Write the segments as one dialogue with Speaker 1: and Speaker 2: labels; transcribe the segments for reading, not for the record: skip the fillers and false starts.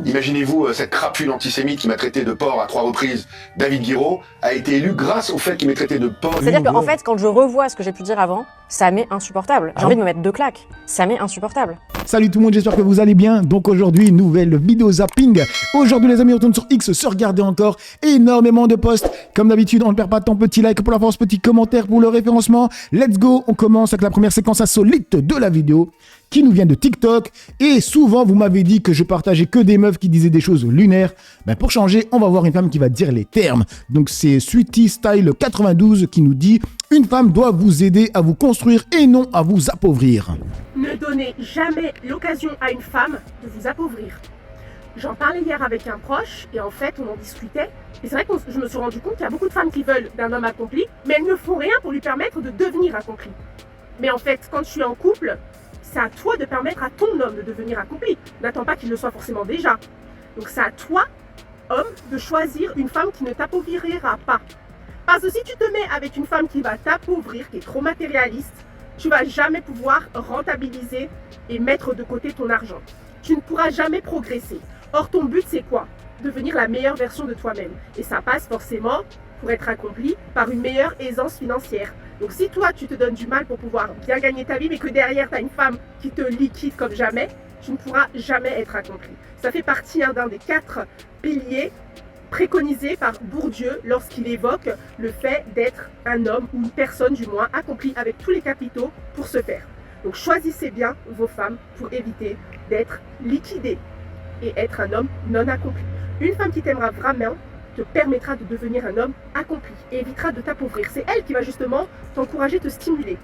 Speaker 1: Imaginez-vous cette crapule antisémite qui m'a traité de porc à 3 reprises. David Guiraud a été élu grâce au fait qu'il m'ait traité de porc.
Speaker 2: C'est-à-dire qu'en fait, quand je revois ce que j'ai pu dire avant, ça m'est insupportable. J'ai envie de me mettre 2 claques. Ça m'est insupportable.
Speaker 3: Salut tout le monde, j'espère que vous allez bien. Donc aujourd'hui, nouvelle vidéo zapping. Aujourd'hui les amis, on retourne sur X, se regarder encore énormément de posts. Comme d'habitude, on ne perd pas de temps, petit like pour la force, petit commentaire pour le référencement. Let's go, on commence avec la première séquence insolite de la vidéo qui nous vient de TikTok. Et souvent, vous m'avez dit que je partageais que des meufs qui disaient des choses lunaires. Ben pour changer, on va voir une femme qui va dire les termes. Donc c'est Sweetie Style 92 qui nous dit « Une femme doit vous aider à vous construire et non à vous appauvrir. »
Speaker 4: Ne donnez jamais l'occasion à une femme de vous appauvrir. J'en parlais hier avec un proche et en fait on en discutait. Et c'est vrai que je me suis rendu compte qu'il y a beaucoup de femmes qui veulent d'un homme accompli, mais elles ne font rien pour lui permettre de devenir accompli. Mais en fait, quand tu es en couple, c'est à toi de permettre à ton homme de devenir accompli. N'attends pas qu'il le soit forcément déjà. Donc c'est à toi, homme, de choisir une femme qui ne t'appauvrira pas. Parce que si tu te mets avec une femme qui va t'appauvrir, qui est trop matérialiste, tu vas jamais pouvoir rentabiliser et mettre de côté ton argent. Tu ne pourras jamais progresser. Or, ton but, c'est quoi? Devenir la meilleure version de toi-même. Et ça passe forcément, pour être accompli, par une meilleure aisance financière. Donc si toi, tu te donnes du mal pour pouvoir bien gagner ta vie, mais que derrière, tu as une femme qui te liquide comme jamais, tu ne pourras jamais être accompli. Ça fait partie d'un des 4 piliers préconisé par Bourdieu lorsqu'il évoque le fait d'être un homme ou une personne du moins accomplie avec tous les capitaux pour ce faire. Donc choisissez bien vos femmes pour éviter d'être liquidé et être un homme non accompli. Une femme qui t'aimera vraiment te permettra de devenir un homme accompli et évitera de t'appauvrir. C'est elle qui va justement t'encourager, te stimuler.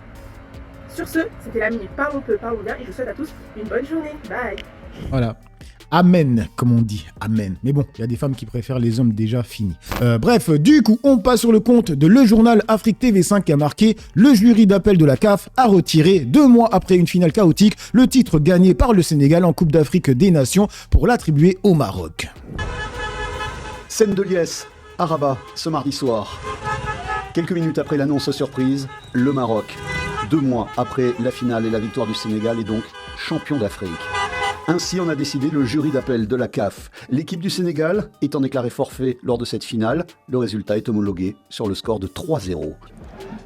Speaker 4: Sur ce, c'était la minute Parlons peu, parlons bien et je vous souhaite à tous une bonne journée. Bye.
Speaker 3: Voilà. Amen, comme on dit, amen. Mais bon, il y a des femmes qui préfèrent les hommes déjà finis. Bref, du coup, on passe sur le compte de Le Journal Afrique TV5 qui a marqué « Le jury d'appel de la CAF a retiré, 2 mois après une finale chaotique, le titre gagné par le Sénégal en Coupe d'Afrique des Nations pour l'attribuer au Maroc. »
Speaker 5: Scène de liesse à Rabat ce mardi soir. Quelques minutes après l'annonce surprise, le Maroc, 2 mois après la finale et la victoire du Sénégal, est donc champion d'Afrique. Ainsi en a décidé le jury d'appel de la CAF. L'équipe du Sénégal étant déclarée forfait lors de cette finale, le résultat est homologué sur le score de 3-0.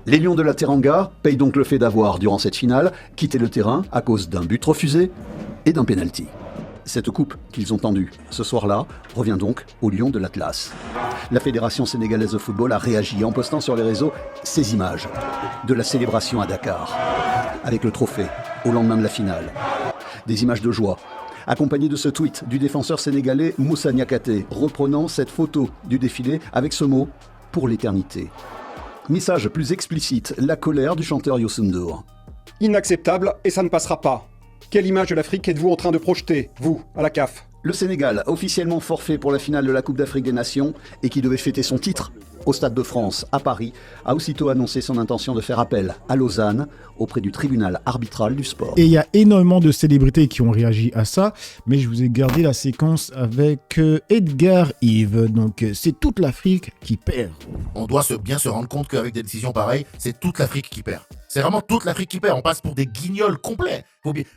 Speaker 5: Les Lions de la Teranga payent donc le fait d'avoir, durant cette finale, quitté le terrain à cause d'un but refusé et d'un pénalty. Cette coupe qu'ils ont tendue ce soir-là revient donc aux Lions de l'Atlas. La Fédération sénégalaise de football a réagi en postant sur les réseaux ces images de la célébration à Dakar, avec le trophée au lendemain de la finale. Des images de joie, accompagnées de ce tweet du défenseur sénégalais Moussa Niakhaté, reprenant cette photo du défilé avec ce mot « pour l'éternité ». Message plus explicite, la colère du chanteur Youssou N'Dour.
Speaker 6: Inacceptable et ça ne passera pas. Quelle image de l'Afrique êtes-vous en train de projeter, vous, à la CAF?
Speaker 5: Le Sénégal, officiellement forfait pour la finale de la Coupe d'Afrique des Nations et qui devait fêter son titre au Stade de France, à Paris, a aussitôt annoncé son intention de faire appel à Lausanne auprès du tribunal arbitral du sport.
Speaker 3: Et il y a énormément de célébrités qui ont réagi à ça, mais je vous ai gardé la séquence avec Edgar Yves. Donc c'est toute l'Afrique qui perd.
Speaker 7: On doit bien se rendre compte qu'avec des décisions pareilles, c'est toute l'Afrique qui perd. C'est vraiment toute l'Afrique qui perd. On passe pour des guignols complets.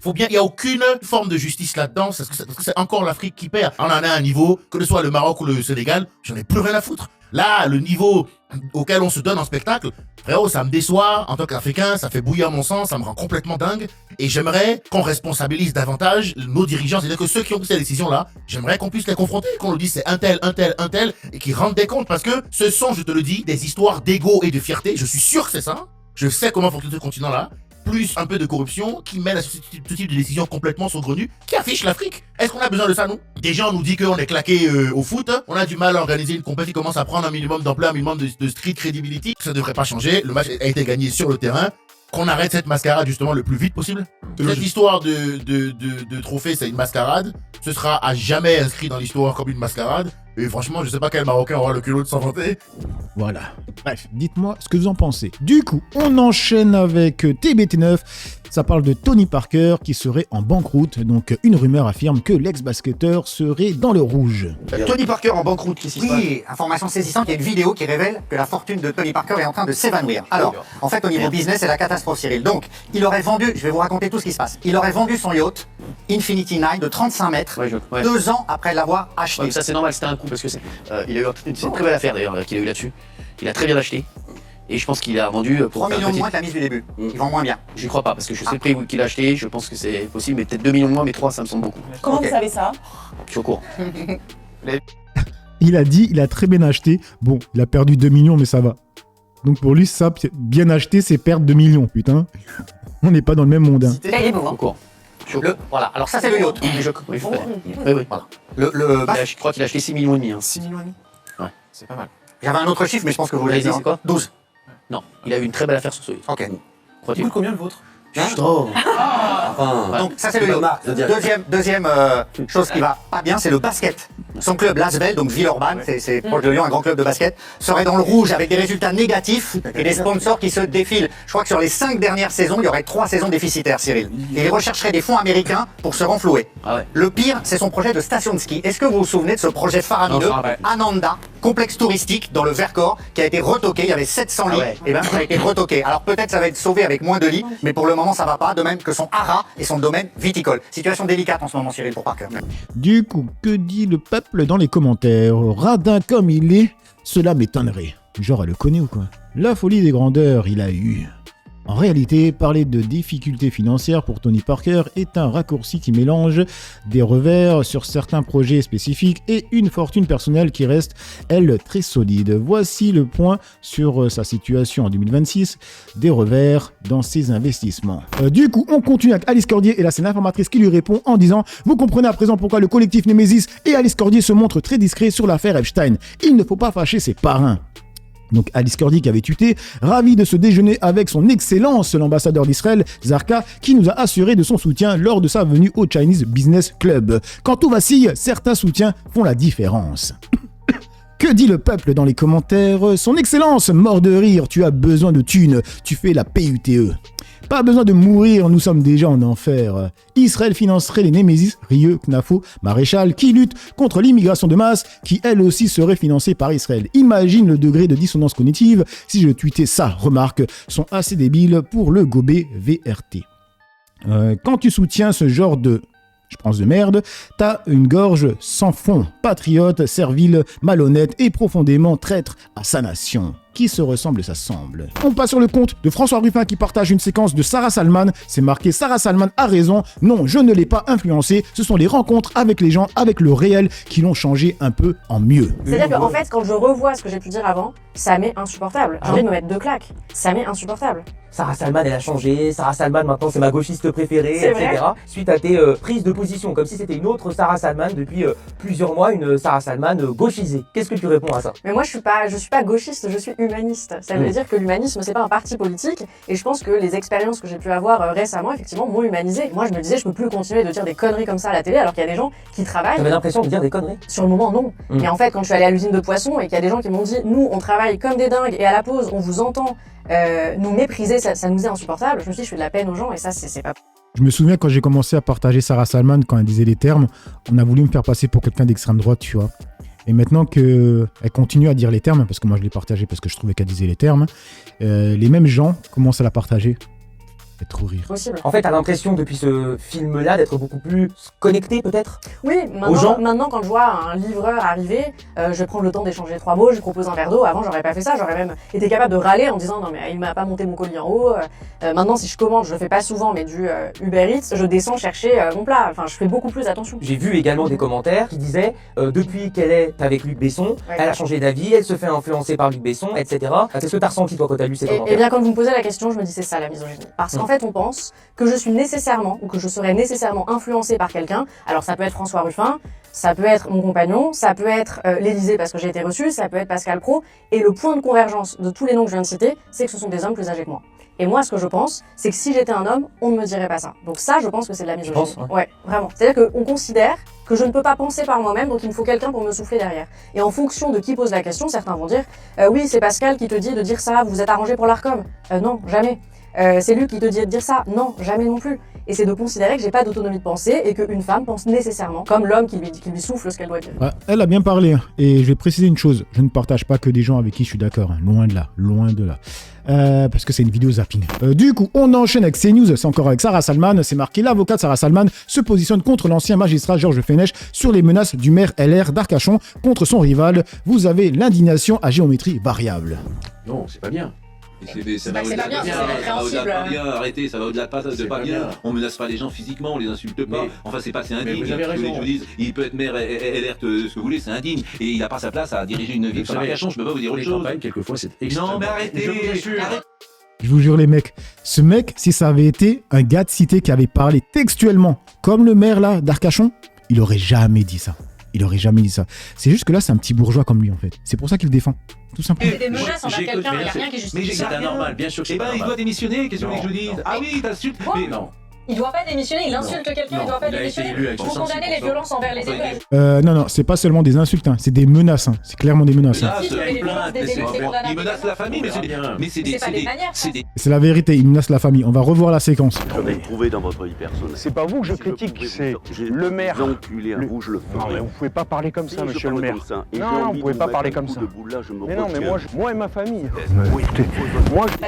Speaker 7: Faut bien, il n'y a aucune forme de justice là-dedans, parce que c'est encore l'Afrique qui perd. On en a un niveau, que ce soit le Maroc ou le Sénégal, j'en ai plus rien à foutre. Là, le niveau auquel on se donne en spectacle, frérot, ça me déçoit. En tant qu'Africain, ça fait bouillir mon sang, ça me rend complètement dingue. Et j'aimerais qu'on responsabilise davantage nos dirigeants, c'est-à-dire que ceux qui ont pris ces décisions-là, j'aimerais qu'on puisse les confronter, qu'on nous dise c'est un tel, et qu'ils rendent des comptes, parce que ce sont, je te le dis, des histoires d'ego et de fierté. Je suis sûr que c'est ça. Je sais comment fonctionne ce continent-là. Plus un peu de corruption qui mène à ce type de décision complètement saugrenue qui affiche l'Afrique. Est-ce qu'on a besoin de ça, nous? Déjà, on nous dit qu'on est claqué au foot. On a du mal à organiser une compétition qui commence à prendre un minimum d'ampleur, un minimum de street credibility. Ça devrait pas changer. Le match a été gagné sur le terrain. Qu'on arrête cette mascarade justement le plus vite possible. Cette histoire de trophée, c'est une mascarade. Ce sera à jamais inscrit dans l'histoire comme une mascarade. Et franchement, je sais pas quel Marocain aura le culot de s'en vanter.
Speaker 3: Voilà. Bref, dites-moi ce que vous en pensez. Du coup, on enchaîne avec TBT9 Ça parle de Tony Parker qui serait en banqueroute. Donc une rumeur affirme que l'ex-basketteur serait dans le rouge.
Speaker 1: Tony Parker en banqueroute, qu'est-ce qui se passe?
Speaker 8: Oui, information saisissante, il y a une vidéo qui révèle que la fortune de Tony Parker est en train de s'évanouir. Alors, en fait, au niveau business, c'est la catastrophe, Cyril. Donc, il aurait vendu, je vais vous raconter tout ce qui se passe, il aurait vendu son yacht Infinity Nine de 35 mètres, 2 ans après l'avoir acheté.
Speaker 9: Ouais, ça c'est normal, c'était un coup parce que c'est il a eu c'est une très belle affaire d'ailleurs qu'il a eu là-dessus. Il a très bien acheté et je pense qu'il a vendu pour
Speaker 8: 3 millions de moins que la mise du début. Il vend moins bien.
Speaker 9: J'y crois pas parce que je sais le prix qu'il a acheté, je pense que c'est possible, mais peut-être 2 millions de moins, mais 3 ça me semble beaucoup.
Speaker 10: Comment vous savez ça?
Speaker 9: Je suis au courant.
Speaker 3: Il a dit, il a très bien acheté. Bon, il a perdu 2 millions, mais ça va. Donc pour lui, ça, bien acheter, c'est perdre 2 millions, putain. On n'est pas dans le même monde. Hein.
Speaker 10: Il est beau,
Speaker 9: Au
Speaker 10: hein.
Speaker 9: courant.
Speaker 8: Voilà, alors ça c'est le yacht.
Speaker 9: Oui, oui.
Speaker 8: Voilà.
Speaker 9: Je crois qu'il a acheté 6 millions et demi.
Speaker 11: 6 millions et demi.
Speaker 9: Ouais.
Speaker 11: C'est pas mal.
Speaker 8: J'avais un autre chiffre, mais je pense que vous l'avez dit.
Speaker 9: C'est quoi
Speaker 8: 12.
Speaker 9: Non, il a eu une très belle affaire sur ce yacht.
Speaker 8: Ok.
Speaker 9: Crois-tu?
Speaker 11: Coûte combien le vôtre?
Speaker 9: Oh.
Speaker 8: Donc ça c'est le yacht. Deuxième chose qui va pas bien, c'est le basket. Son club Lasvel, donc Villeurbanne, c'est proche de Lyon, un grand club de basket, serait dans le rouge avec des résultats négatifs et des sponsors qui se défilent. Je crois que sur les 5 dernières saisons, il y aurait 3 saisons déficitaires, Cyril. Et il rechercherait des fonds américains pour se renflouer.
Speaker 9: Ah ouais.
Speaker 8: Le pire, c'est son projet de station de ski. Est-ce que vous vous souvenez de ce projet faramineux, Ananda, complexe touristique dans le Vercors, qui a été retoqué, il y avait 700 lits, et bien ça a été retoqué. Alors peut-être ça va être sauvé avec moins de lits, mais pour le moment ça va pas, de même que son haras et son domaine viticole. Situation délicate en ce moment, Cyril, pour Parker.
Speaker 3: Du coup, que dit le peuple dans les commentaires? Radin comme il est, cela m'étonnerait. Genre, elle le connaît ou quoi? La folie des grandeurs, il a eu. En réalité, parler de difficultés financières pour Tony Parker est un raccourci qui mélange des revers sur certains projets spécifiques et une fortune personnelle qui reste, elle, très solide. Voici le point sur sa situation en 2026, des revers dans ses investissements. Du coup, on continue avec Alice Cordier et là c'est l'informatrice qui lui répond en disant « Vous comprenez à présent pourquoi le collectif Nemesis et Alice Cordier se montrent très discrets sur l'affaire Epstein. Il ne faut pas fâcher ses parrains. » Donc Alice Cordier qui avait tuté, ravi de ce déjeuner avec son excellence, l'ambassadeur d'Israël, Zarka, qui nous a assuré de son soutien lors de sa venue au Chinese Business Club. Quand tout vacille, certains soutiens font la différence. Que dit le peuple dans les commentaires? Son excellence, mort de rire, tu as besoin de thunes, tu fais la PUTE. Pas besoin de mourir, nous sommes déjà en enfer. Israël financerait les Némésis, Rieux, Knafo, Maréchal, qui luttent contre l'immigration de masse, qui elle aussi serait financée par Israël. Imagine le degré de dissonance cognitive si je tweetais ça. Remarque, sont assez débiles pour le gober VRT. Quand tu soutiens ce genre de... je pense de merde, t'as une gorge sans fond, patriote, servile, malhonnête et profondément traître à sa nation. Qui se ressemble s'assemble. On passe sur le compte de François Ruffin qui partage une séquence de Sarah Salman. C'est marqué « Sarah Salman a raison. Non, je ne l'ai pas influencé. Ce sont les rencontres avec les gens, avec le réel, qui l'ont changé un peu en mieux. »
Speaker 2: C'est-à-dire qu'en fait, quand je revois ce que j'ai pu dire avant, ça m'est insupportable. J'ai envie de me mettre 2 claques. Ça m'est insupportable.
Speaker 10: Sarah Salman, elle a changé. Sarah Salman, maintenant, c'est ma gauchiste préférée,
Speaker 2: C'est
Speaker 10: etc.
Speaker 2: vrai.
Speaker 10: Suite à tes prises de position, comme si c'était une autre Sarah Salman depuis plusieurs mois, une Sarah Salman gauchisée. Qu'est-ce que tu réponds à ça?
Speaker 2: Mais moi, je suis pas gauchiste, je suis humaniste. Ça veut dire que l'humanisme, c'est pas un parti politique. Et je pense que les expériences que j'ai pu avoir récemment, effectivement, m'ont humanisé. Moi, je me disais, je peux plus continuer de dire des conneries comme ça à la télé, alors qu'il y a des gens qui travaillent.
Speaker 10: J'avais l'impression de dire des conneries.
Speaker 2: Sur le moment, non. Mais en fait, quand je suis allée à l'usine de poissons et qu'il y a des gens qui m'ont dit, nous, on travaille comme des dingues et à la pause, on vous entend nous mépriser, ça nous est insupportable. Je me suis dit, je fais de la peine aux gens et ça, c'est pas...
Speaker 3: Je me souviens quand j'ai commencé à partager Sarah Salman, quand elle disait les termes, on a voulu me faire passer pour quelqu'un d'extrême droite, tu vois. Et maintenant qu'elle continue à dire les termes, parce que moi je l'ai partagé parce que je trouvais qu'elle disait les termes, les mêmes gens commencent à la partager. C'est trop rire.
Speaker 2: Possible.
Speaker 10: En fait, t'as l'impression depuis ce film-là d'être beaucoup plus connecté, peut-être?
Speaker 2: Oui,
Speaker 10: aux gens.
Speaker 2: maintenant quand je vois un livreur arriver, je prends le temps d'échanger 3 mots, je lui propose un verre d'eau. Avant, j'aurais pas fait ça, j'aurais même été capable de râler en disant non mais il m'a pas monté mon colis en haut. Maintenant, si je commande, je le fais pas souvent, mais du Uber Eats, je descends chercher mon plat. Enfin, je fais beaucoup plus attention.
Speaker 10: J'ai vu également des commentaires qui disaient depuis qu'elle est avec Luc Besson, elle a changé d'avis, elle se fait influencer par Luc Besson, etc. Qu'est-ce que t'as ressenti toi quand t'as lu ces commentaires?
Speaker 2: Et bien quand vous me posez la question, je me dis c'est ça la misogynie. Parce qu'en fait, on pense que je suis nécessairement ou que je serais nécessairement influencée par quelqu'un. Alors ça peut être François Ruffin, ça peut être mon compagnon, ça peut être l'Élysée parce que j'ai été reçue, ça peut être Pascal Praud. Et le point de convergence de tous les noms que je viens de citer, c'est que ce sont des hommes plus âgés que moi. Et moi, ce que je pense, c'est que si j'étais un homme, on ne me dirait pas ça. Donc ça, je pense que c'est de la misogynie. Ouais, vraiment. C'est-à-dire qu'on considère que je ne peux pas penser par moi-même, donc il me faut quelqu'un pour me souffler derrière. Et en fonction de qui pose la question, certains vont dire oui, c'est Pascal qui te dit de dire ça, vous êtes arrangé pour l'Arcom. Non, jamais. c'est lui qui te dit de dire ça. Non, jamais non plus. Et c'est de considérer que j'ai pas d'autonomie de pensée et qu'une femme pense nécessairement comme l'homme qui lui souffle ce qu'elle doit dire.
Speaker 3: Ouais, elle a bien parlé, hein. Et je vais préciser une chose, je ne partage pas que des gens avec qui je suis d'accord, hein. Loin de là, loin de là. Parce que c'est une vidéo zapping. Du coup, on enchaîne avec CNews, c'est encore avec Sarah Salman, c'est marqué: l'avocat de Sarah Salman se positionne contre l'ancien magistrat Georges Fenech sur les menaces du maire LR d'Arcachon contre son rival. Vous avez l'indignation à géométrie variable.
Speaker 11: Non, c'est pas bien.
Speaker 2: C'est pas bien, c'est répréhensible.
Speaker 11: Arrêtez, ça va au-delà de pas bien. On menace pas les gens physiquement, on les insulte pas. Mais, enfin, c'est indigne.
Speaker 7: Vous avez raison.
Speaker 11: Je vous dis, il peut être maire LR, ce que vous voulez, c'est indigne. Et il n'a pas sa place à diriger une ville comme Arcachon, je peux pas vous dire autre chose.
Speaker 7: Quelquefois, c'est extrêmement...
Speaker 11: Non, mais arrêtez.
Speaker 3: Je vous jure les mecs, ce mec, si ça avait été un gars de cité qui avait parlé textuellement, comme le maire là d'Arcachon, il aurait jamais dit ça. Il aurait jamais dit ça. C'est juste que là, c'est un petit bourgeois comme lui en fait. C'est pour ça qu'il le défend. Tout simplement.
Speaker 2: C'est des menaces envers quelqu'un, il n'y a rien qui justifie.
Speaker 11: Mais c'est anormal, bien sûr que c'est normal. Il doit démissionner, qu'est-ce que vous voulez que je vous dise? Ah oui, t'insultes. Mais non.
Speaker 2: Il doit pas démissionner, il insulte quelqu'un, il doit pas démissionner. Vous condamnez les violences envers les élus.
Speaker 3: Non, c'est pas seulement des insultes, hein, c'est des menaces. Hein. C'est clairement des menaces. Hein.
Speaker 11: Il menace la famille, mais c'est des...
Speaker 3: C'est la vérité, il menace la famille. On va revoir la séquence.
Speaker 12: J'en ai trouvé dans votre vie personnelle.
Speaker 13: C'est pas vous que je critique, c'est le maire.
Speaker 12: Enculé à vous, je le ferai.
Speaker 13: Non, mais vous pouvez pas parler comme ça, monsieur le maire. Non, vous pouvez pas parler comme ça. Mais non, mais moi et ma famille.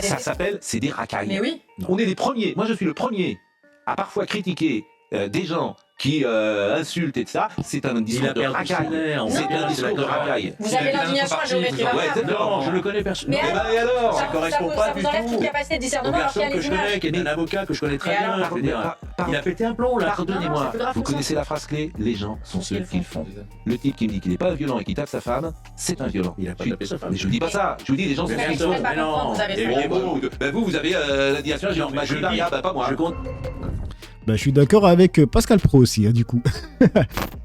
Speaker 11: Ça s'appelle, c'est des racailles.
Speaker 2: Mais oui.
Speaker 11: On est les premiers, moi je suis le premier à parfois critiquer des gens qui insultent et de ça, c'est un discours de racaille. C'est un discours de racaille.
Speaker 2: Vous avez l'indignation à géométrie variable.
Speaker 11: Non, je le connais personnellement.
Speaker 2: Mais
Speaker 11: alors,
Speaker 2: ça correspond pas du tout. Ça vous enlève toute capacité de discernement alors qu'il y a les images.
Speaker 7: Qui est un avocat que je connais très bien. Je veux dire, il a pété un plomb là.
Speaker 11: Pardonnez-moi, vous connaissez la phrase clé, les gens sont ceux qui le font. Le type qui me dit qu'il n'est pas violent et qui tape sa femme, c'est un violent.
Speaker 7: Il a pas tapé sa femme.
Speaker 11: Mais je vous dis pas ça, je vous dis les gens sont ceux qui le font.
Speaker 7: Mais non.
Speaker 11: Vous avez l'indignation à géométrie variable, pas moi.
Speaker 3: Bah, je suis d'accord avec Pascal Pro aussi, hein, du coup.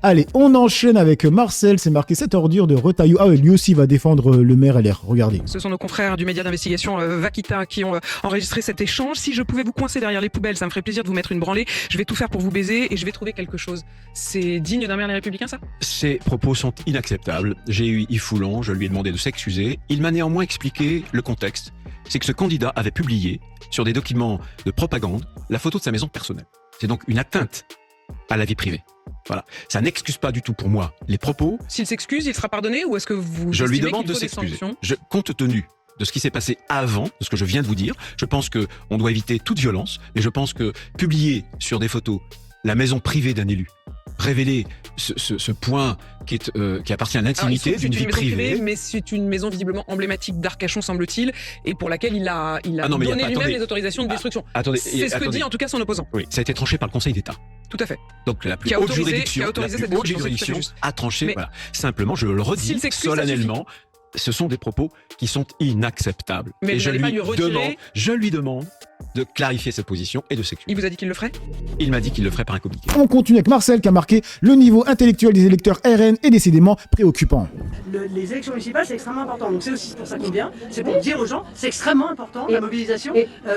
Speaker 3: Allez, on enchaîne avec Marcel. C'est marqué cette ordure de Retailleau. Ah, lui aussi va défendre le maire LR. Regardez.
Speaker 14: Ce sont nos confrères du média d'investigation Vaquita qui ont enregistré cet échange. Si je pouvais vous coincer derrière les poubelles, ça me ferait plaisir de vous mettre une branlée. Je vais tout faire pour vous baiser et je vais trouver quelque chose. C'est digne d'un maire Les Républicains, ça?
Speaker 15: Ces propos sont inacceptables. J'ai eu Yves Foulon, je lui ai demandé de s'excuser. Il m'a néanmoins expliqué le contexte. C'est que ce candidat avait publié sur des documents de propagande la photo de sa maison personnelle. C'est donc une atteinte à la vie privée. Voilà. Ça n'excuse pas du tout pour moi les propos.
Speaker 14: S'il s'excuse, il sera pardonné ou est-ce que vous...
Speaker 15: Je lui demande de s'excuser. Compte tenu de ce qui s'est passé avant, de ce que je viens de vous dire, je pense qu'on doit éviter toute violence, mais je pense que publier sur des photos la maison privée d'un élu, révéler ce point qui appartient à l'intimité d'une vie privée.
Speaker 14: Mais c'est une maison visiblement emblématique d'Arcachon, semble-t-il, et pour laquelle il a donné lui-même les autorisations de destruction. C'est ce que dit en tout cas son opposant.
Speaker 15: Oui, ça a été tranché par le Conseil d'État.
Speaker 14: Tout à fait.
Speaker 15: Donc la plus haute juridiction a tranché. Voilà. Simplement, je le redis solennellement. Ce sont des propos qui sont inacceptables.
Speaker 14: Mais
Speaker 15: et je lui demande de clarifier sa position et de s'excuser.
Speaker 14: Il vous a dit qu'il le ferait?
Speaker 15: Il m'a dit qu'il le ferait par un communiqué.
Speaker 3: On continue avec Marcel qui a marqué le niveau intellectuel des électeurs RN est décidément préoccupant.
Speaker 16: Les élections municipales, c'est extrêmement important. Donc c'est aussi pour ça qu'on vient. C'est pour dire aux gens, c'est extrêmement important la mobilisation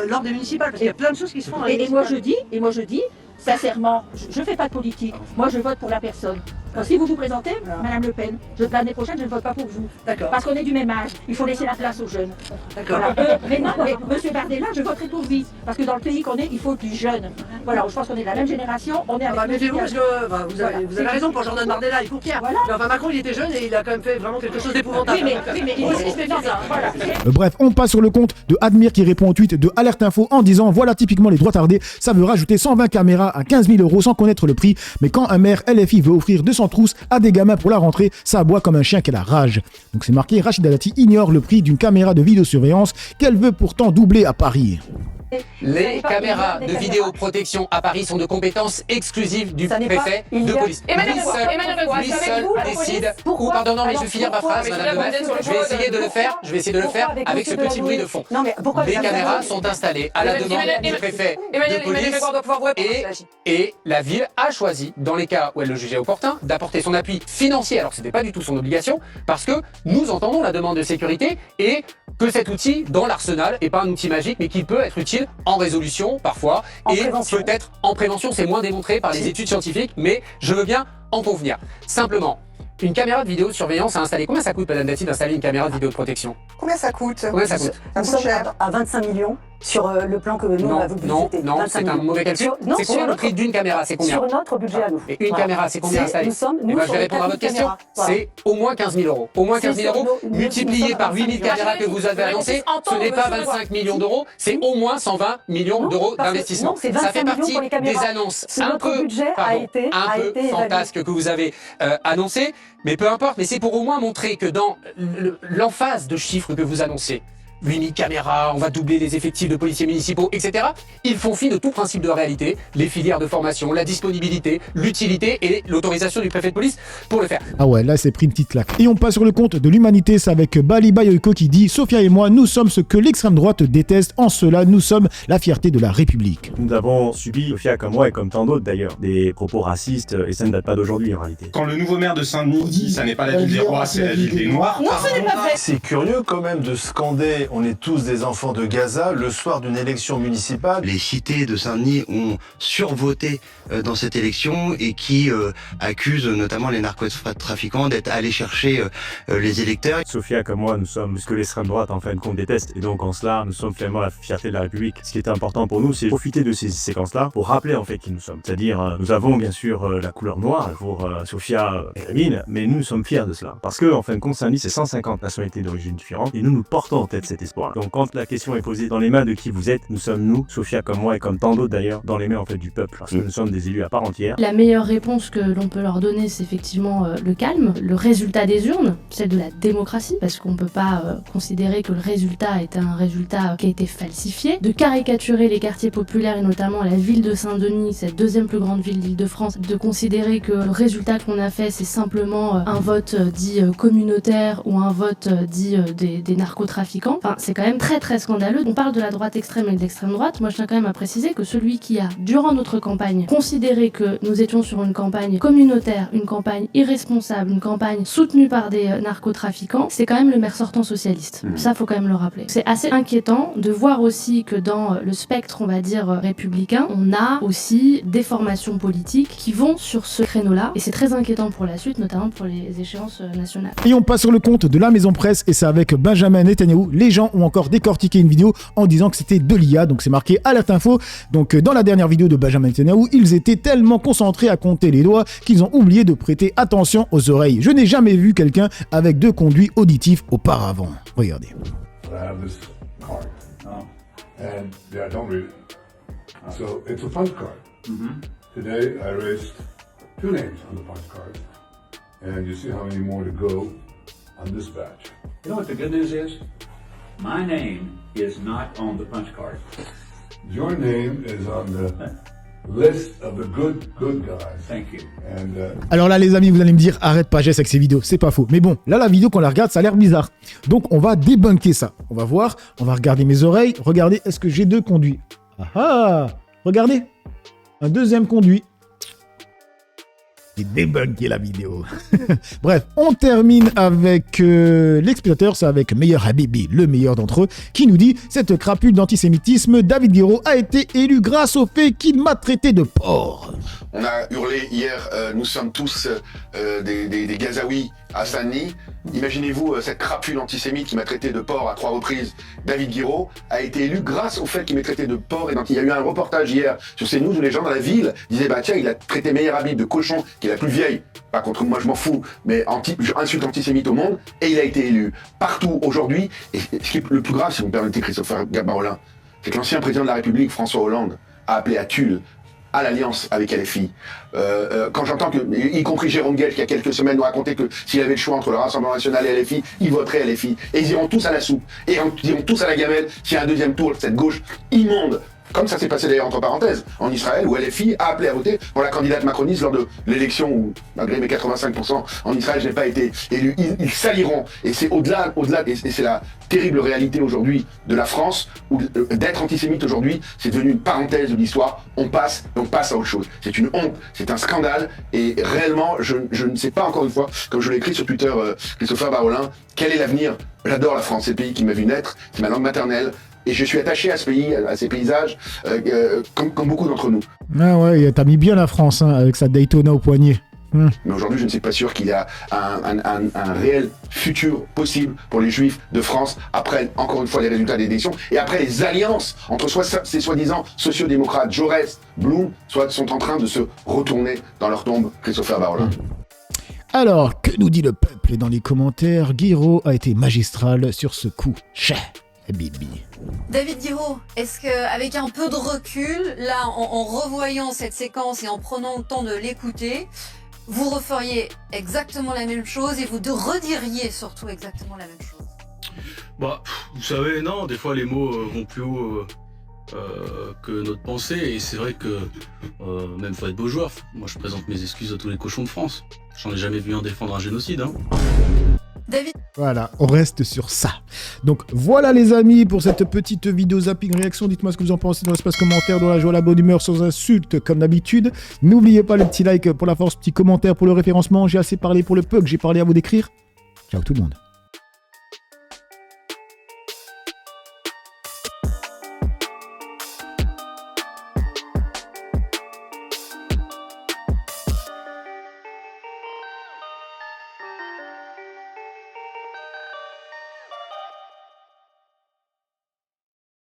Speaker 16: lors des municipales. Parce qu'il y a plein de choses qui se font dans les municipales.
Speaker 17: Et moi je dis, sincèrement, je ne fais pas de politique. Moi je vote pour la personne. Alors, si vous vous présentez, Madame Le Pen, l'année prochaine, je ne vote pas pour vous.
Speaker 16: D'accord.
Speaker 17: Parce qu'on est du même âge. Il faut laisser la place aux jeunes.
Speaker 16: D'accord.
Speaker 17: Voilà. Mais Monsieur Bardella, je voterai pour lui. Parce que dans le pays qu'on est, il faut du jeune. Voilà, je pense qu'on est de la même génération. On est avec
Speaker 16: méfiez-vous parce que vous avez raison pour Jordan Bardella, il faut Pierre. Voilà. Mais enfin, Macron, il était jeune et il a quand même fait vraiment quelque chose d'épouvantable.
Speaker 17: Oui, mais il faut se méfier de ça. Voilà.
Speaker 3: Bref, on passe sur le compte de Admire qui répond au tweet de Alerte Info en disant voilà typiquement les droits tardés, ça veut rajouter 120 caméras à 15 000 € sans connaître le prix. Mais quand un maire LFI veut offrir 200 trousses à des gamins pour la rentrée, ça aboie comme un chien qu'elle a rage. Donc c'est marqué Rachida Dati ignore le prix d'une caméra de vidéosurveillance qu'elle veut pourtant doubler à Paris.
Speaker 18: Les caméras de vidéoprotection à Paris sont de compétence exclusive du préfet de police. Lui seul décide. Ou pardon, non, mais je vais finir ma phrase, madame le maire. Je vais essayer de le faire avec ce petit bruit de fond. Les caméras sont installées à la demande du préfet de police et la ville a choisi, dans les cas où elle le jugeait opportun, d'apporter son appui financier, alors que ce n'était pas du tout son obligation, parce que nous entendons la demande de sécurité et que cet outil, dans l'arsenal, n'est pas un outil magique, mais qu'il peut être utile en résolution, parfois, et peut-être en prévention. C'est moins démontré par les études scientifiques, mais je veux bien en convenir. Simplement, une caméra de vidéosurveillance à installer. Combien ça coûte, madame Dati, d'installer une caméra de vidéoprotection?
Speaker 19: Combien ça coûte?
Speaker 18: Combien ça coûte?
Speaker 19: Nous sommes à 25 millions.
Speaker 16: sur le plan que nous on a voulu visiter.
Speaker 18: Non, c'est un mauvais calcul. C'est combien le prix d'une caméra? C'est combien?
Speaker 16: Sur notre budget à nous.
Speaker 18: Et une caméra, c'est combien ça?
Speaker 16: Nous
Speaker 18: je vais répondre à votre question. C'est au moins 15 000 euros. Au moins 15 000 euros multiplié par 8 000 caméras que vous avez annoncées. Ce n'est pas 25 millions d'euros, c'est au moins 120 millions d'euros d'investissement. Ça fait partie des annonces un peu fantasques que vous avez annoncées, mais peu importe. Mais c'est pour au moins montrer que dans l'emphase de chiffres que vous annoncez, 8000 caméras, on va doubler les effectifs de policiers municipaux, etc. Ils font fi de tout principe de réalité, les filières de formation, la disponibilité, l'utilité et l'autorisation du préfet de police pour le faire.
Speaker 3: Ah ouais, là c'est pris une petite claque. Et on passe sur le compte de l'humanité, c'est avec Bali Bayoiko qui dit « Sophia et moi, nous sommes ce que l'extrême droite déteste, en cela nous sommes la fierté de la République. »
Speaker 19: Nous avons subi, Sophia comme moi et comme tant d'autres d'ailleurs, des propos racistes et ça ne date pas d'aujourd'hui en réalité.
Speaker 20: Quand le nouveau maire de Saint-Denis dit « ça n'est pas la ville des rois, c'est la ville des noirs »,
Speaker 16: non, ce n'est pas vrai.
Speaker 21: C'est curieux quand même de scander « on est tous des enfants de Gaza » le soir d'une élection municipale.
Speaker 22: Les cités de Saint-Denis ont survoté dans cette élection et qui accusent notamment les narcotrafiquants d'être allés chercher les électeurs.
Speaker 19: Sophia comme moi, nous sommes ce que l'extrême droite en fin de compte déteste et donc en cela, nous sommes finalement la fierté de la République. Ce qui est important pour nous, c'est profiter de ces séquences-là pour rappeler en fait qui nous sommes. C'est-à-dire, nous avons bien sûr la couleur noire pour Sophia et Rémine, mais nous sommes fiers de cela. Parce que en fin de compte, Saint-Denis, c'est 150 nationalités d'origine différentes et nous portons en tête cet espoir. Donc quand la question est posée dans les mains de qui vous êtes, nous sommes nous, Sophia comme moi et comme tant d'autres d'ailleurs, dans les mains en fait du peuple, parce que nous sommes des élus à part entière.
Speaker 23: La meilleure réponse que l'on peut leur donner, c'est effectivement le calme, le résultat des urnes, celle de la démocratie, parce qu'on peut pas considérer que le résultat est un résultat qui a été falsifié, de caricaturer les quartiers populaires et notamment la ville de Saint-Denis, cette deuxième plus grande ville d'Île-de-France, de considérer que le résultat qu'on a fait, c'est simplement un vote dit communautaire ou un vote dit des narcotrafiquants. Enfin, c'est quand même très très scandaleux. On parle de la droite extrême et de l'extrême droite. Moi, je tiens quand même à préciser que celui qui a, durant notre campagne, considéré que nous étions sur une campagne communautaire, une campagne irresponsable, une campagne soutenue par des narcotrafiquants, c'est quand même le maire sortant socialiste. Ça, faut quand même le rappeler. C'est assez inquiétant de voir aussi que dans le spectre, on va dire, républicain, on a aussi des formations politiques qui vont sur ce créneau-là. Et c'est très inquiétant pour la suite, notamment pour les échéances nationales.
Speaker 3: Et on passe sur le compte de la Maison Presse et c'est avec Benjamin Netanyahou. Les gens ont encore décortiqué une vidéo en disant que c'était de l'IA, donc c'est marqué alerte info. Donc dans la dernière vidéo de Benjamin Netanyahou, ils étaient tellement concentrés à compter les doigts qu'ils ont oublié de prêter attention aux oreilles. Je n'ai jamais vu quelqu'un avec 2 conduits auditifs auparavant. Regardez.
Speaker 24: I have this card, and I don't read it. So it's a punch card. Today I raised 2 names on the punch card, and you see how many more to go on this batch.
Speaker 25: You know what the good news is? My name is not on the punch card.
Speaker 24: Your name is on the list of the good guys.
Speaker 25: Thank you.
Speaker 24: And,
Speaker 3: Alors là les amis, vous allez me dire arrête pas Jess avec ces vidéos, c'est pas faux. Mais bon, là la vidéo quand on la regarde, ça a l'air bizarre. Donc on va débunker ça. On va voir, on va regarder mes oreilles. Regardez, est-ce que j'ai 2 conduits? Ah ah, regardez, un deuxième conduit. J'ai débunké la vidéo. Bref, on termine avec l'exploitateur, c'est avec Meilleur Habibi, le meilleur d'entre eux, qui nous dit « Cette crapule d'antisémitisme, David Guiraud a été élu grâce au fait qu'il m'a traité de porc. »
Speaker 1: On a hurlé hier, nous sommes tous des Gazaouis à Saint-Denis. Imaginez-vous cette crapule antisémite qui m'a traité de porc à 3 reprises. David Guiraud a été élu grâce au fait qu'il m'ait traité de porc. Et donc il y a eu un reportage hier sur CNews où les gens dans la ville disaient « Bah tiens, il a traité Meilleur Habib de cochon, qui est la plus vieille. Pas contre moi, je m'en fous, mais insulte antisémite au monde. » Et il a été élu partout aujourd'hui. Et ce qui est le plus grave, si vous me permettez, Christopher Gabarolin, c'est que l'ancien président de la République, François Hollande, a appelé à Tulle à l'alliance avec LFI. Quand j'entends que, y compris Jérôme Guel, qui il y a quelques semaines nous racontait que s'il avait le choix entre le Rassemblement National et LFI, il voterait LFI. Et ils iront tous à la soupe. Et ils iront tous à la gamelle s'il y a un deuxième tour, cette gauche immonde. Comme ça s'est passé d'ailleurs entre parenthèses en Israël, où LFI a appelé à voter pour la candidate macroniste lors de l'élection où, malgré mes 85%, en Israël, je n'ai pas été élu. Ils saliront. Et c'est au-delà, et c'est la terrible réalité aujourd'hui de la France, où d'être antisémite aujourd'hui, c'est devenu une parenthèse de l'histoire. On passe à autre chose. C'est une honte, c'est un scandale, et réellement, je ne sais pas encore une fois, comme je l'ai écrit sur Twitter, Christopher Barolin, quel est l'avenir? J'adore la France, c'est le pays qui m'a vu naître, c'est ma langue maternelle. Et je suis attaché à ce pays, à ces paysages, comme beaucoup d'entre nous.
Speaker 3: Ah ouais, t'as mis bien la France, hein, avec sa Daytona au poignet.
Speaker 1: Mais aujourd'hui, je ne suis pas sûr qu'il y a un réel futur possible pour les Juifs de France après, encore une fois, les résultats des élections et après les alliances entre ces soi-disant sociodémocrates, Jaurès, Blum, sont en train de se retourner dans leur tombe. Christopher Barolin.
Speaker 3: Alors, que nous dit le peuple dans les commentaires? Guiraud a été magistral sur ce coup. Chais, Bibi.
Speaker 4: David Guiraud, est-ce qu'avec un peu de recul, là, en revoyant cette séquence et en prenant le temps de l'écouter, vous referiez exactement la même chose et vous rediriez surtout exactement la même chose?
Speaker 5: Bah, vous savez, non, des fois les mots vont plus haut que notre pensée, et c'est vrai que même faut être beau joueur. Moi, je présente mes excuses à tous les cochons de France. J'en ai jamais vu un défendre un génocide, hein.
Speaker 4: David.
Speaker 3: Voilà, on reste sur ça. Donc voilà les amis pour cette petite vidéo zapping réaction. Dites-moi ce que vous en pensez dans l'espace commentaire, dans la joie, la bonne humeur, sans insultes comme d'habitude. N'oubliez pas le petit like pour la force, petit commentaire pour le référencement. J'ai assez parlé pour le peu que j'ai parlé à vous décrire. Ciao tout le monde.